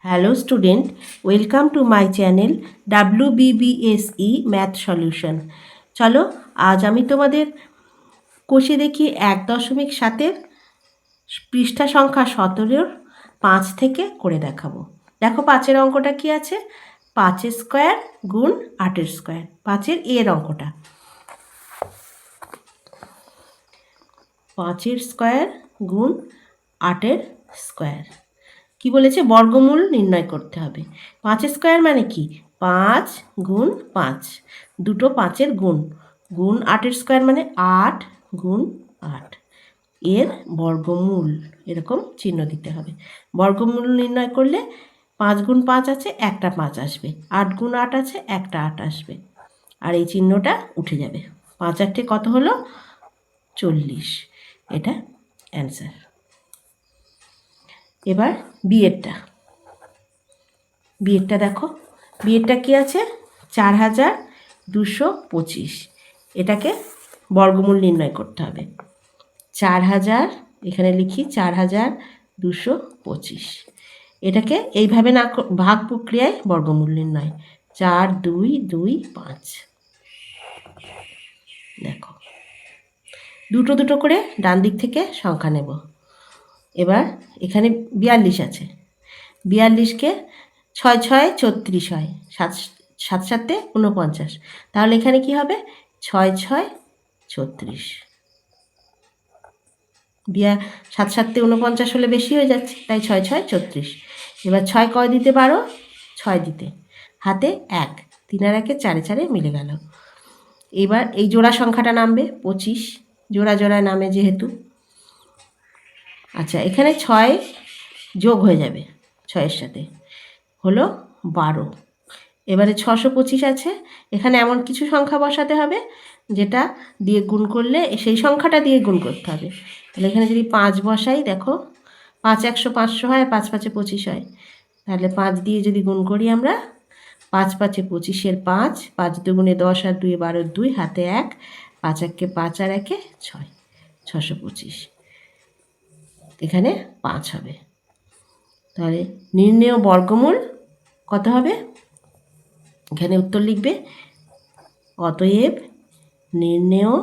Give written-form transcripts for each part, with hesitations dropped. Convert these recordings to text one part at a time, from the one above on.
Hello student, welcome to my channel WBBSE Math Solution. চলো আজ আমি তোমাদের কোষে দেখি 1.7-এর পৃষ্ঠা সংখ্যা 17-র 5 থেকে করে দেখাবো। দেখো 5-এর অঙ্কটা কি আছে? 5 স্কয়ার গুণ 8 স্কয়ার, 5-এর এর অঙ্কটা। 5 স্কয়ার গুণ 8 স্কয়ার কি বলেছে? বর্গমূল নির্ণয় করতে হবে। 5 স্কয়ার মানে কি? 5 গুণ 5, দুটো 5-এর গুণ, গুণ 8 স্কয়ার মানে 8 গুণ 8, এর বর্গমূল এরকম চিহ্ন দিতে হবে। বর্গমূল নির্ণয় করলে 5 গুণ 5 আছে, একটা 5 আসবে, 8 গুণ 8 আছে, একটা 8 আসবে, আর এই চিহ্নটা উঠে যাবে। 5 8 কত হলো? 40। এটা অ্যান্সার। এবার বিয়েরটা দেখো, বিয়েরটা কি আছে? 4225, এটাকে বর্গমূল নির্ণয় করতে হবে। 4000, এখানে লিখি 4225, এটাকে এইভাবে না ভাগ প্রক্রিয়ায় বর্গমূল নির্ণয়, 4 2 2 5। দেখো দুটো দুটো করে ডান দিক থেকে সংখ্যা নেব। এবার এখানে 42 আছে, 42কে 6 6 36 হয়, 7 7 7 49, তাহলে এখানে কি হবে? 6 6 36। 7 7 49 হলে বেশি হয়ে যাচ্ছে, তাই 6 6 36। এবার 6 কয় দিতে পারো? 6 দিতে, হাতে 1, 3 আর 1 4 4 মিলে গেল। এবার এই জোড়া সংখ্যাটা নামবে 25, জোড়া জোড়ায় নামে যেহেতু। আচ্ছা, এখানে 6 যোগ হয়ে যাবে 6-এর সাথে, হলো 12। এবারে 625 আছে, এখানে এমন কিছু সংখ্যা বসাতে হবে যেটা দিয়ে গুণ করলে সেই সংখ্যাটা দিয়ে গুণ করতে হবে। তাহলে এখানে যদি 5 বসাই, দেখো 5 100 500 হয়, 5 5 25 হয়, তাহলে 5 দিয়ে যদি গুণ করি আমরা, 5 5 25-এর 5, 5 দুগুণে 10 আর 2 12, 2 হাতে 1, 5 1 5 আর 1 6, 625, এখানে 5 হবে। তাহলে নির্ণেয় বর্গমূল কত হবে? এখানে উত্তর লিখবে, অতএব নির্ণেয়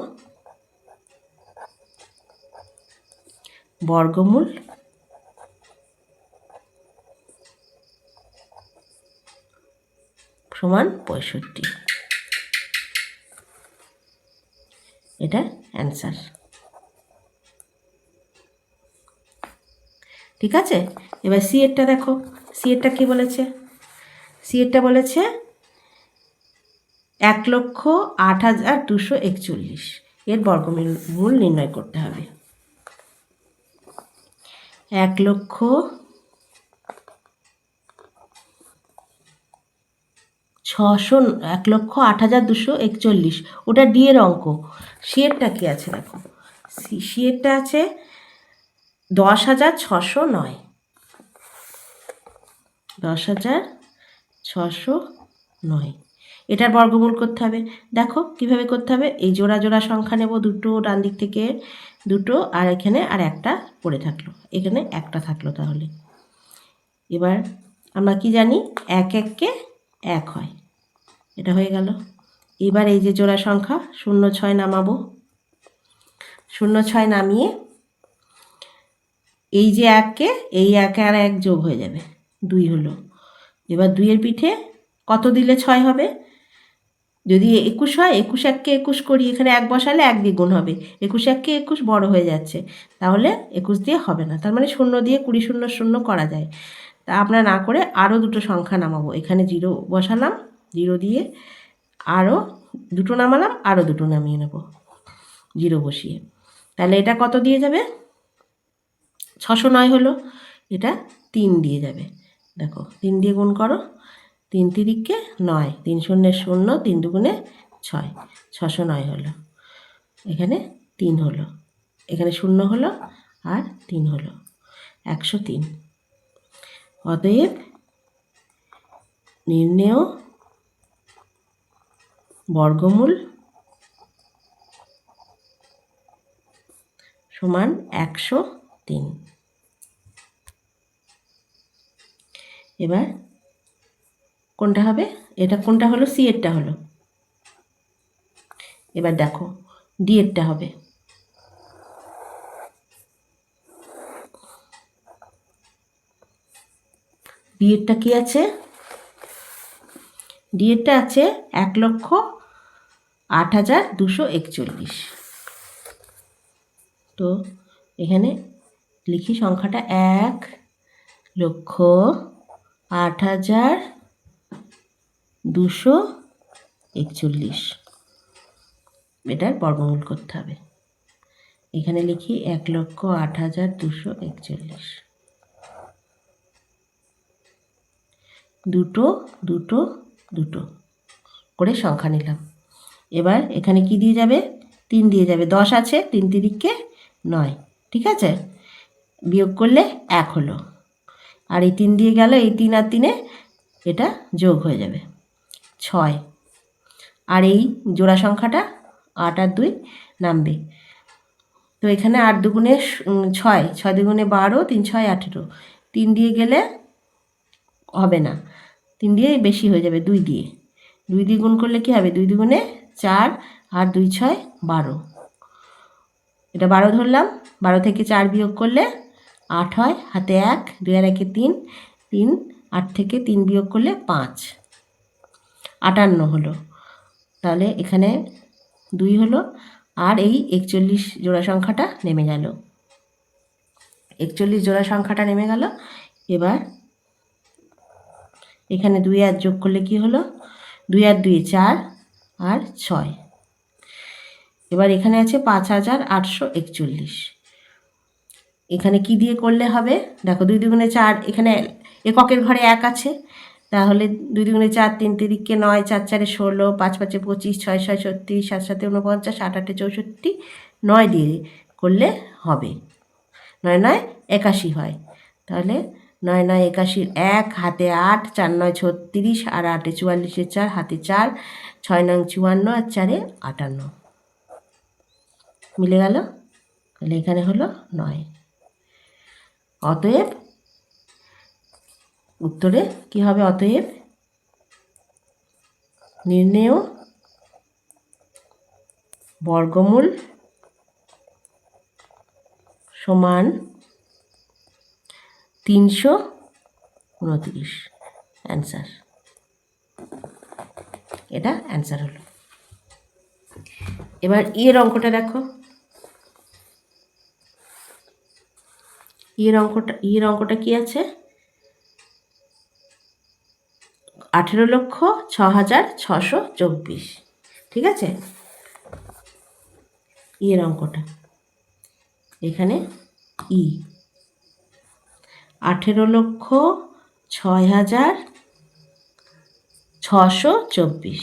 বর্গমূল সমান 65। এটা অ্যান্সার। ঠিক আছে, এবার সি এরটা দেখো, সি এরটা কী বলেছে? সি এরটা বলেছে 1,08,241, এর বর্গমূল নির্ণয় করতে হবে। 1,08,241, ওটা ডি এর অঙ্ক। সি এরটা কী আছে দেখো, সি এরটা আছে 10,609, 10,609, এটার বর্গমূল করতে হবে। দেখো কিভাবে করতে হবে, এই জোড়া জোড়া সংখ্যা নেব, দুটো ডান দিক থেকে দুটো, আর এখানে আর একটা পড়ে থাকলো, এখানে একটা থাকলো। তাহলে এবার আমরা কি জানি, 1 1-কে 1 হয়, এটা হয়ে গেল। এবার এই যে জোড়া সংখ্যা 0 6 নামাবো, 0 6 নামিয়ে এই যে 1-কে, এই 1 আর 1 যোগ হয়ে যাবে, 2 হলো। এবার 2-এর পিঠে কত দিলে 6 হবে? যদি 21 হয়, 21 1-কে 21 করি, এখানে 1 বসালে 1 দিয়ে গুণ হবে, 21 1-কে 21 বড় হয়ে যাচ্ছে, তাহলে 21 দিয়ে হবে না, তার মানে 0 দিয়ে 20 0 0 করা যায়। তা আমরা না করে আরও দুটো সংখ্যা নামাবো, এখানে 0 বসালাম, 0 দিয়ে আরও দুটো নামালাম, আরও দুটো নামিয়ে নেব 0 বসিয়ে, তাহলে এটা কত দিয়ে যাবে? 609 হলো। এটা 3 দিয়ে যাবে, দেখো 3 দিয়ে গুণ করো, 3 তিরিকে 9, 3 শূন্যে 0, 3 দুগুণে 6, 609 হলো। এখানে 3 হলো, এখানে 0 হলো, আর 3 হলো, 103। অতএব নির্ণেয় বর্গমূল সমান 103। এবার কোনটা হবে, এটা কোনটা হলো, সি এরটা হলো। এবার দেখো ডি এরটা হবে। ডি এরটা কি আছে, ডি এরটা আছে 1,08,241। তো এখানে লিখি সংখ্যাটা 1,08,241। এটার বর্গমূল করতে হবে। এখানে লিখি 1,08,241। দুটো দুটো দুটো করে সংখ্যা নিলাম। এবার এখানে কি দিয়ে যাবে, 3 দিয়ে যাবে, 10 আছে, 3 তিরিকে 9, ঠিক আছে। বিয়োগ করলে 1 হলো, আর এই 3 দিয়ে গেল, এই 3 আর 3-এ এটা যোগ হয়ে যাবে 6। আর এই জোড়া সংখ্যাটা 8 আর 2 নামবে। তো এখানে 8 দুগুণে 6, 6 দুগুণে 12, 3 6 18। 3 দিয়ে গেলে হবে না, 3 দিয়ে বেশি হয়ে যাবে, 2 দিয়ে, 2 দিয়ে গুণ করলে কি হবে, 2 দুগুণে 4 আর 2 6 12। এটা 12 ধরলাম, 12 থেকে 4 বিয়োগ করলে 8 হয়, হাতে 1, 2 আর 1 3, 3, 8 থেকে 3 বিয়োগ করলে 5, 58 হলো। তাহলে এখানে 2 হলো, আর এই 41 জোড়া সংখ্যাটা নেমে গেল, 41 জোড়া সংখ্যাটা নেমে গেল। এবার এখানে 2 আর যোগ করলে কি হলো, 2 আর 2 4 আর 6। এবার এখানে আছে 5,841। এখানে কি দিয়ে করলে হবে, দেখো 2 দুগুণে 4, এখানে এককের ঘরে 1 আছে, তাহলে 2 দুগুণে 4, 3 তিরিকে 9, 4 4 16, 5 5 25, 6 6 36, 7 7 49, 8 8 64, 9 দিয়ে করলে হবে, 9 9 81 হয়। তাহলে 9 9 81, 1 হাতে 8, 4 9 36, আর 8 44, 4 হাতে 4, 6 9 54 আর 4 58। মিলে গেল, তাহলে এখানে হলো 9। অতএব উত্তরে কি হবে, অতএব নির্ণেয় বর্গমূল সমান 329। অ্যান্সার, এটা অ্যান্সার হলো। এবার এর অঙ্কটা দেখো, এর অঙ্কটা কি আছে, 18,06,624, ঠিক আছে। এর অঙ্কটা এখানে 18,06,624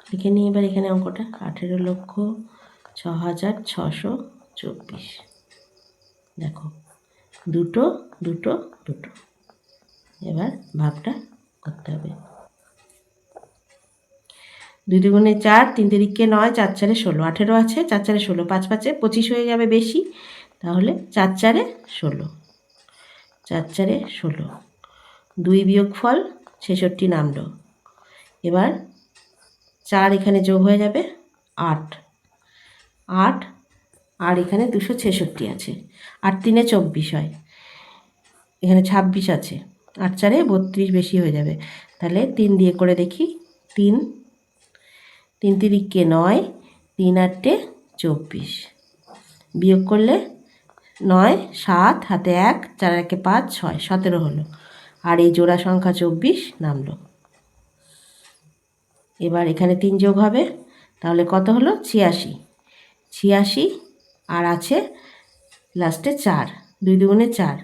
লিখে নিই। এবার এখানে অঙ্কটা 18,06,624, দেখো দুটো দুটো দুটো। এবার ভাগটা করতে হবে, 2 দুগুণে 4, 3 তিরিকে 9, 4 4 16, 18 আছে, 4 4 16, 5 5 25 হয়ে যাবে বেশি, তাহলে 4 4 16, 4 4 16, 2 বিয়োগফল 66 নামলো। এবার 4 এখানে যোগ হয়ে যাবে 8, 8 আর এখানে 266 আছে, 8 3 24 হয়, এখানে 26 আছে, 8 4 32 বেশি হয়ে যাবে, তাহলে 3 দিয়ে করে দেখি, 3 3 তিরিকে 9, 3 8 24, বিয়োগ করলে 9 7 হাতে 1, 4 1 5 6 17 হলো, আর এই জোড়া সংখ্যা 24 নামলো। এবার এখানে 3 যোগ হবে, তাহলে কত হলো, 86, 86, আর আছে লাস্টে 4, 2 দুগুণে 4,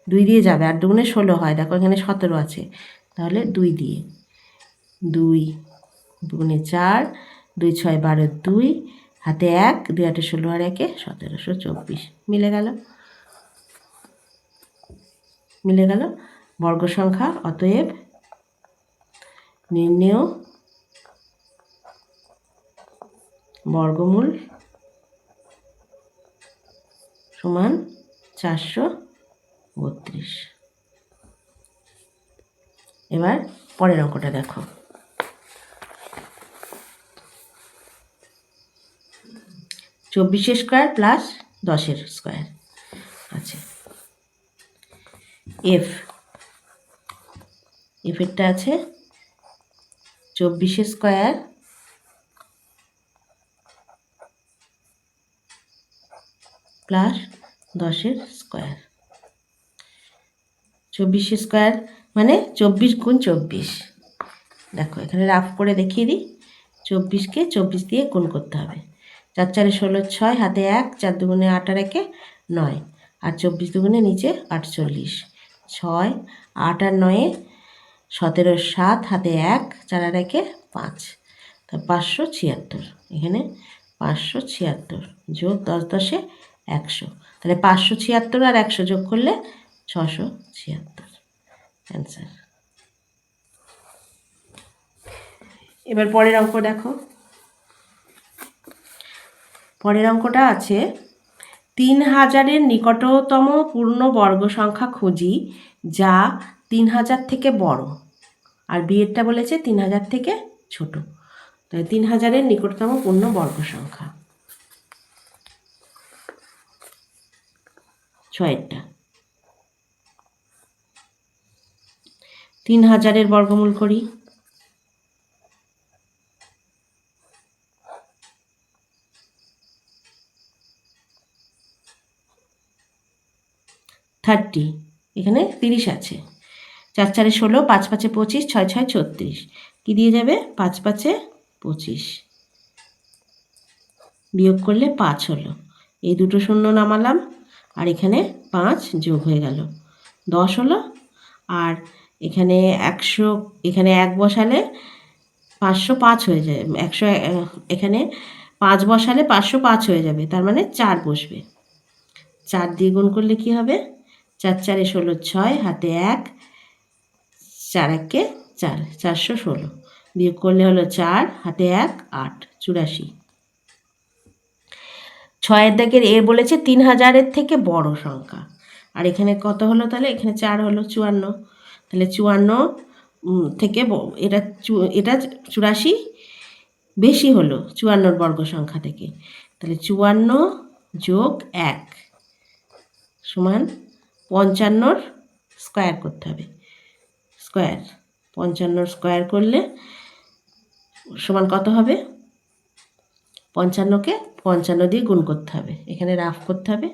2 দিয়ে যাবে, 8 দুগুণে 16 হয়, দেখো এখানে 17 আছে, তাহলে 2 দিয়ে, 2 দুগুণে 4, 2 6 12, 2 হাতে 1, 2 8 16 আর 1 1724। মিলে গেল, মিলে গেল বর্গ সংখ্যা। অতএব নির্ণেয় বর্গমূল সমান 432। এবার পরের অঙ্কটা দেখো। 24 স্কোয়ার প্লাস 10 স্কোয়ার আছে। এফেরটা আছে 24 স্কোয়ার প্লাস 10 স্কোয়ার। 24 স্কোয়ার মানে 24 গুণ 24। দেখো এখানে রাফ করে দেখিয়ে দিই। 24কে 24 দিয়ে গুণ করতে হবে। 4 4 16 6, হাতে 1, 4 দুগুণে 8 আর 1 9, আর 24 দুগুণে নিচে 48, 6 8 আর 9 17 7, হাতে 1, 4 আর 1 5, তা 576। এখানে 576 যোগ 10 10 100, তাহলে 576 আর 100 যোগ করলে 676 অ্যান্সার। এবার পরের অঙ্ক দেখো। পরের অঙ্কটা আছে 3000-এর নিকটতম পূর্ণ বর্গ সংখ্যা খুঁজি যা 3000 থেকে বড়, আর বিয়েরটা বলেছে 3000 থেকে ছোট। তাই 3000-এর নিকটতম পূর্ণ বর্গ সংখ্যা। 6টা 3000-এর বর্গমূল করি। 30, এখানে 30 আছে। 4 4 16, 5 5 25, 6 6 36, কী দিয়ে যাবে? 5 5 25, বিয়োগ করলে 5 হলো। এই দুটো শূন্য নামালাম, আর এখানে 5 যোগ হয়ে গেল, 10 হলো। আর এখানে 100, এখানে 1 বসালে 505 হয়ে যায়। 100, এখানে 5 বসালে 505 হয়ে যাবে, তার মানে 4 বসবে। 4 দিয়ে গুণ করলে কি হবে? 4 4 16 6, হাতে 1, 4 1 4, 416, বিয়োগ করলে হলো 4, হাতে 1 8, 84। 6-এর দাগের এ বলেছে 3000-এর থেকে বড় সংখ্যা, আর এখানে কত হলো? তাহলে এখানে 4 হলো, 54। তাহলে 54 থেকে এটা 84 বেশি হলো 54-র বর্গ সংখ্যা থেকে। তাহলে 54 যোগ 1 সমান 55-র স্কোয়ার করতে হবে। স্কোয়ার 55-র স্কোয়ার করলে সমান কত হবে? 55কে 55 দিয়ে গুণ করতে হবে। এখানে রাফ করতে হবে।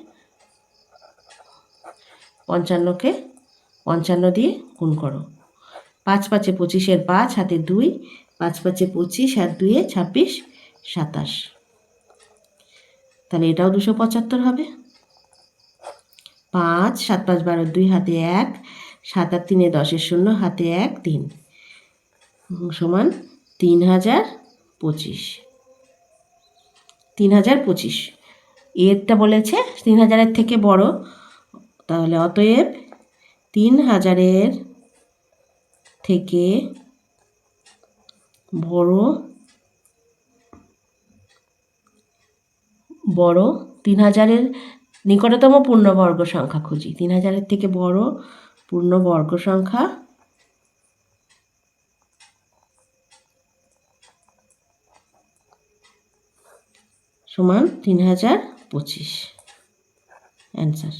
55কে 55 দিয়ে গুণ করো। 5 5 25-এর 5, হাতে 2, 5 5 25, আর 2 26, 27, তাহলে এটাও 275 হবে। 5 7 5 12, 2, হাতে 1, 7 আর 3 10-এর 0, হাতে 1 3, সমান 3025। 3025 এরটা বলেছে 3000-এর থেকে বড়, তাহলে অতএব 3000-এর থেকে বড় 3000-এর নিকটতম পূর্ণবর্গ সংখ্যা খুঁজি। 3000-এর থেকে বড় পূর্ণবর্গ সংখ্যা সমান 3025 অ্যান্সার।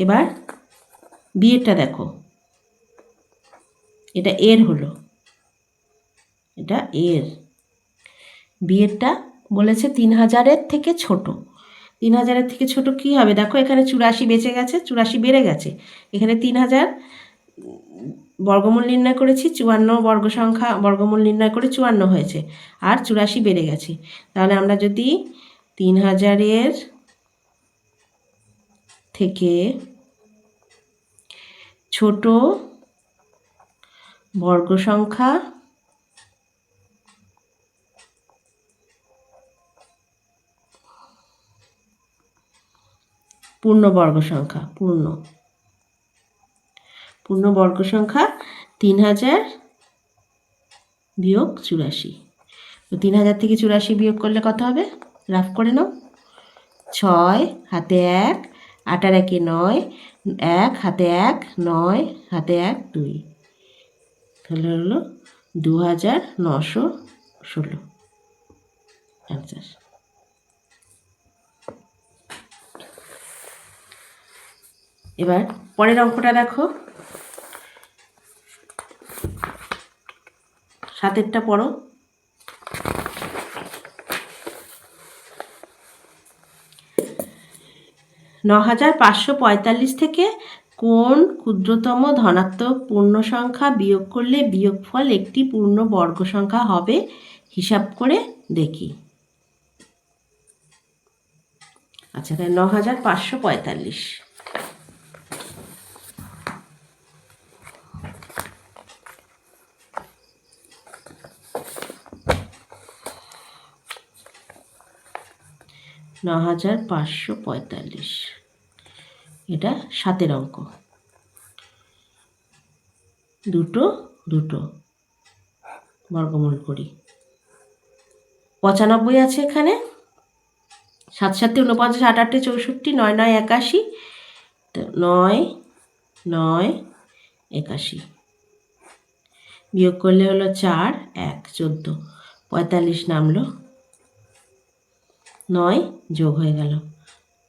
এবার বিয়েরটা দেখো। এটা এর হলো, এটা এর। বিয়েরটা বলেছে 3000-এর থেকে ছোট। 3000-এর থেকে ছোট কি হবে? দেখো এখানে 84 বেঁচে গেছে, 84 বেড়ে গেছে। এখানে 3000 বর্গমূল নির্ণয় করেছি, 54 বর্গ সংখ্যা বর্গমূল নির্ণয় করে 54 হয়েছে, আর 84 বেড়ে গেছে। তাহলে আমরা যদি 3000-এর থেকে ছোট বর্গ সংখ্যা পূর্ণবর্গ সংখ্যা পূর্ণবর্গ সংখ্যা 3000 বিয়োগ 84। তো 3000 থেকে 84 বিয়োগ করলে কত হবে? রাফ করে নাও। 6 হাতে 1, 8 আর 1 9, 1 হাতে 1, 9 হাতে 1 2, তাহলে হলো 2916 অ্যান্সার। এবার পরের অঙ্কটা দেখো, 7এরটা পড়ো। 9545 থেকে কোন ক্ষুদ্রতম ধনাত্মক পূর্ণ সংখ্যা বিয়োগ করলে বিয়োগফল একটি পূর্ণ বর্গ সংখ্যা হবে হিসাব করে দেখি। আচ্ছা, তাহলে 9545। এটা 7এর অঙ্ক। দুটো দুটো বর্গমূল করি। 95 আছে এখানে, 7 7 49, 8 8 64, 9 9 81, 9 9 81 বিয়োগ করলে হলো 4 1 14, 45 নামলো, 9 যোগ হয়ে গেল,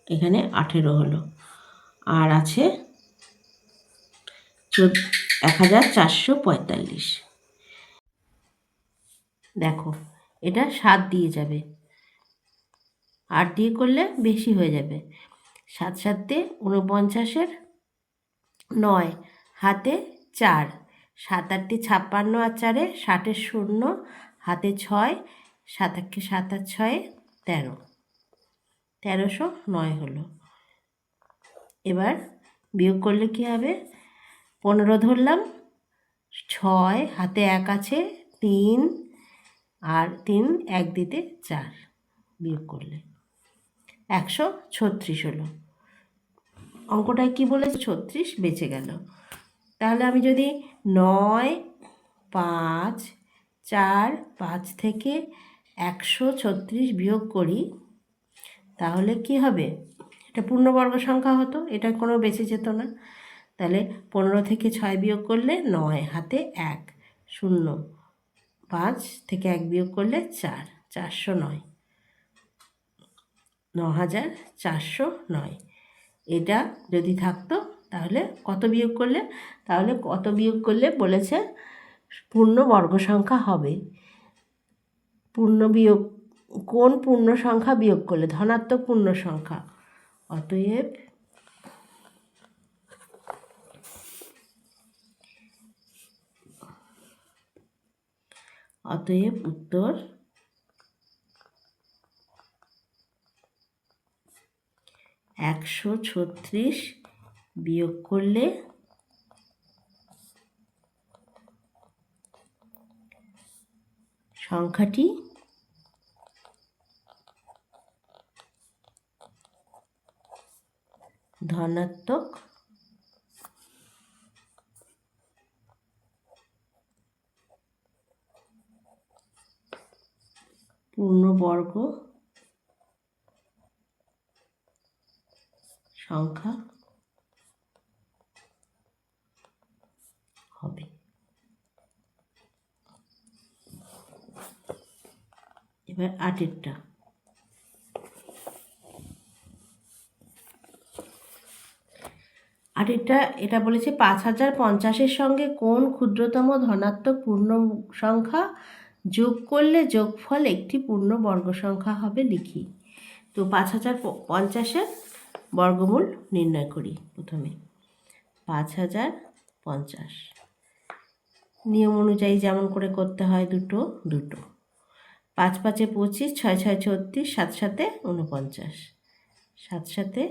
এখানে 18 হলো, আর আছে 1445। দেখো এটা 7 দিয়ে যাবে, 8 দিয়ে করলে বেশি হয়ে যাবে। 7 7 49, 9 হাতে 4, 7 8 56 আর 4 60, 0 হাতে 6, 7 1 7 আর 6 13, 1309 হলো। এবার বিয়োগ করলে কি হবে, 15 ধরলাম, 6 হাতে 1 আছে, 3 আর 3 1 দিতে 4, বিয়োগ করলে 136 হলো। অঙ্কটায় কি বলেছে, 36 বেঁচে গেল। তাহলে আমি যদি 9 5 4 5 থেকে 136 বিয়োগ করি, তাহলে কি হবে, এটা পূর্ণবর্গ সংখ্যা হতো, এটা কোনো বেঁচে যেত না। তাহলে 15 থেকে 6 বিয়োগ করলে 9 হাতে 1, 0 5 থেকে 1 বিয়োগ করলে 4, 409, 9409। এটা যদি থাকতো তাহলে কত বিয়োগ করলে বলেছে পূর্ণ বর্গ সংখ্যা হবে। কোন পূর্ণ সংখ্যা বিয়োগ করলে, ধনাত্মক পূর্ণ সংখ্যা। অতএব উত্তর 136 বিয়োগ করলে সংখ্যাটি ধনাত্মক পূর্ণবর্গ সংখ্যা হবে। এবার 8এরটা, এটা বলেছে 5050-এর সঙ্গে কোন ক্ষুদ্রতম ধনাত্মক পূর্ণ সংখ্যা যোগ করলে যোগফল একটি পূর্ণ বর্গ সংখ্যা হবে লিখি। তো 5050-এর বর্গমূল নির্ণয় করি। প্রথমে 5050 নিয়ম অনুযায়ী যেমন করে করতে হয়, দুটো দুটো, 5 5 25, 6 6 36, 7 7 49, 7 7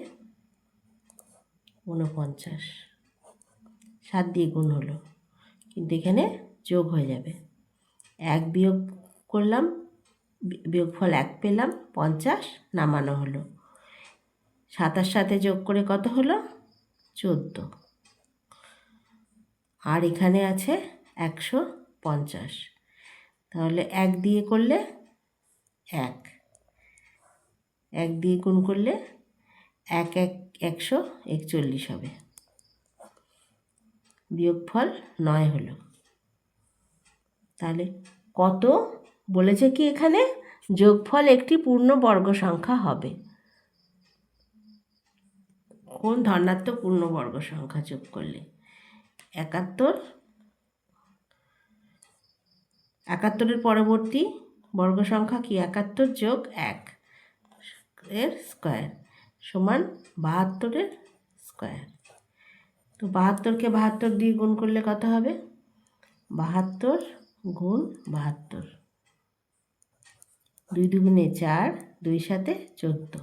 49, 7 দিয়ে গুণ হলো, কিন্তু এখানে যোগ হয়ে যাবে। 1 বিয়োগ করলাম, বিয়োগফল 1 পেলাম, 50 নামানো হলো। 7 সাথে যোগ করে কত হলো, 14, আর এখানে আছে 150, তাহলে 1 দিয়ে করলে 1 দিয়ে গুণ করলে 141 হবে, বিয়োগফল 9 হলো। তাহলে কত বলেছে কি এখানে? যোগফল একটি পূর্ণবর্গ সংখ্যা হবে। কোন ধনাত্মক পূর্ণবর্গ সংখ্যা যোগ করলে? 71, 71-এর পরবর্তী বর্গ সংখ্যা কি? 71 যোগ 1 এর স্কোয়ার সমান 72-এর স্কোয়ার। তো 72-কে 72 দিয়ে গুণ করলে কত হবে? 72 গুণ 72, 2 দুগুণে 4, 2 সাথে 14,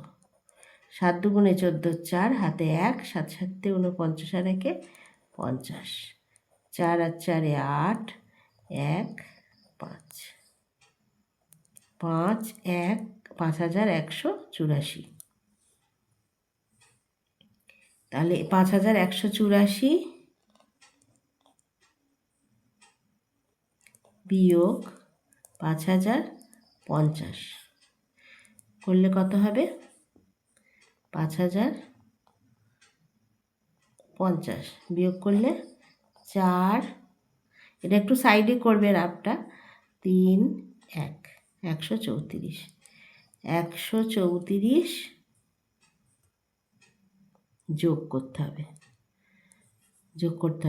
7 দুগুণে 14, 4 হাতে 1, 7 সাথে 49 আর 1-এ 50, 4 আর 4-এ 8, 1 5, 5 1 5184। তাহলে 5184 বিয়োগ 5050 করলে কত হবে? 5050 বিয়োগ করলে 4, এটা একটু সাইডে করবে রাফটা, 3 1 134, 134 যোগ করতে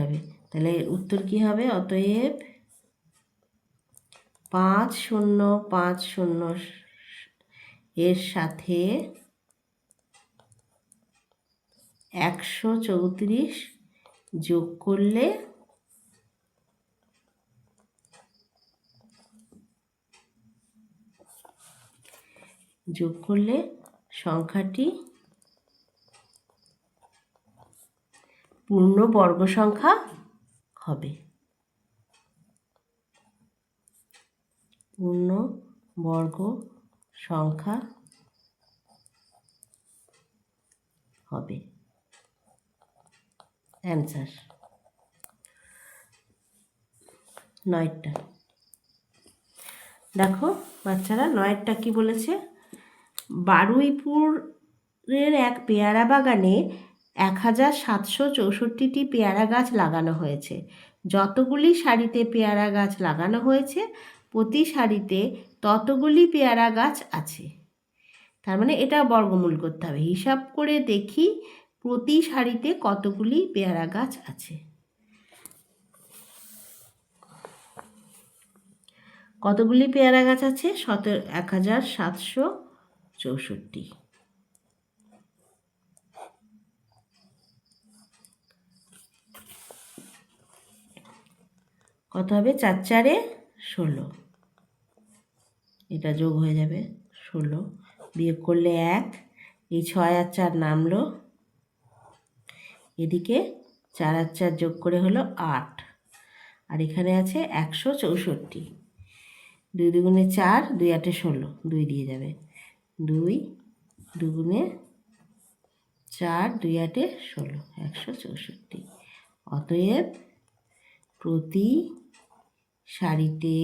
হবে, তাহলে উত্তর কি হবে? অতএব 5050 এর সাথে 134 যোগ করলে সংখ্যাটি পূর্ণবর্গ সংখ্যা হবে। পূর্ণবর্গ সংখ্যা হবে অ্যান্সার। 9টা দেখো বাচ্চারা, 9টা কি বলেছে? বারুইপুরের এক পেয়ারা বাগানে 1764টি পেয়ারা গাছ লাগানো হয়েছে। যতগুলি সারিতে পেয়ারা গাছ লাগানো হয়েছে প্রতি সারিতে ততগুলি পেয়ারা গাছ আছে। তার মানে এটা বর্গমূল করতে হবে। হিসাব করে দেখি প্রতি সারিতে কতগুলি পেয়ারা গাছ আছে। কতগুলি পেয়ারা গাছ আছে? 1764। কত হবে? 4 4-এ 16, এটা যোগ হয়ে যাবে 16, বিয়োগ করলে 1, এই 6 আর 4 নামলো, এদিকে 4 আর 4 যোগ করে হলো 8, আর এখানে আছে 164, 2 দুগুণে 4, 2 8-এ 16, 2 দিয়ে যাবে, 2 দুগুণে 4, 2 8-এ 16, 164। অতএব প্রতি সারিতে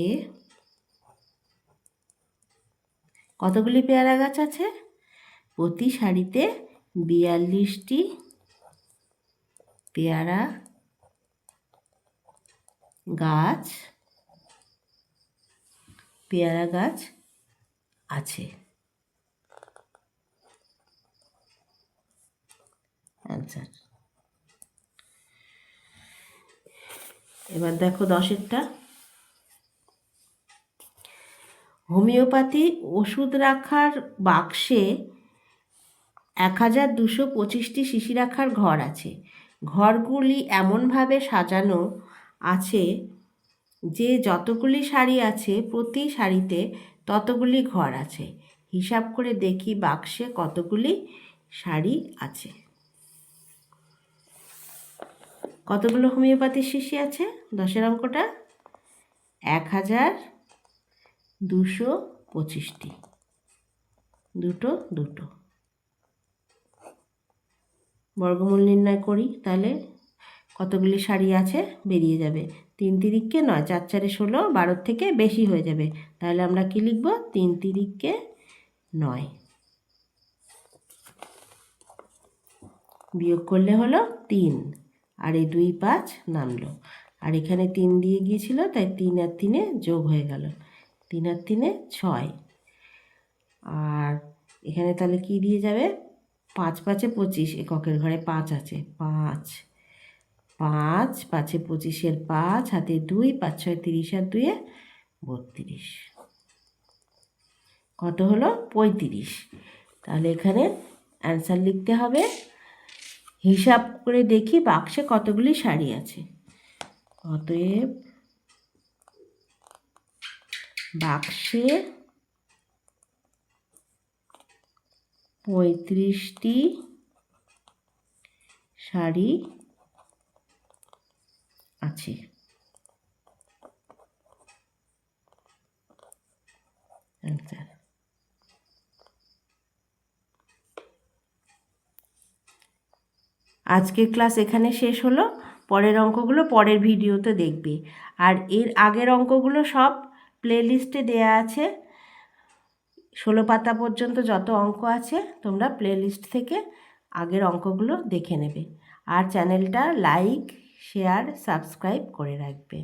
কতগুলি পেয়ারা গাছ আছে? প্রতি সারিতে 42টি পেয়ারা গাছ আছে। আনসার। এবার দেখো 10-এরটা। হোমিওপ্যাথি ওষুধ রাখার বাক্সে 1225টি শিশি রাখার ঘর আছে। ঘরগুলি এমনভাবে সাজানো আছে যে যতগুলি সারি আছে প্রতি সারিতে ততগুলি ঘর আছে। হিসাব করে দেখি বাক্সে কতগুলি সারি আছে। কতগুলো হোমিওপ্যাথির শিশি আছে? 10-এর অঙ্কটা 1225টি, দুটো দুটো। বর্গমূল নির্ণয় করি, তাহলে কতগুলি সারি আছে বেরিয়ে যাবে। 3 তিরিককে 9, 4 4-এ 16, 12 থেকে বেশি হয়ে যাবে, তাহলে আমরা কি লিখব? 3 তিরিককে 9। বিয়োগ করলে হলো 3, আর এই 2 5 নামলো, আর এখানে 3 দিয়ে গিয়েছিল, তাই 3 আর 3 যোগ হয়ে গেল, 3 আর 3 6। আর এখানে তাহলে কি দিয়ে যাবে, 5 5 25, এককের ঘরে 5 আছে, 5 5 5 25, 5 হাতে 2, 5 6 30, আর 2 32, কত হলো 35। তাহলে এখানে অ্যান্সার লিখতে হবে, হিসাব করে দেখি বাক্সে কতগুলি শাড়ি আছে। অতএব বাক্সে 35টি শাড়ি আছে। অ্যান্সার। আজকের ক্লাস এখানে শেষ হলো। পরের অঙ্কগুলো পরের ভিডিওতে দেখবে। আর এর আগের অঙ্কগুলো সব প্লেলিস্টে দেয়া আছে, 16 পাতা পর্যন্ত যত অঙ্ক আছে তোমরা প্লেলিস্ট থেকে আগের অঙ্কগুলো দেখে নেবে। আর চ্যানেলটা লাইক, শেয়ার, সাবস্ক্রাইব করে রাখবে।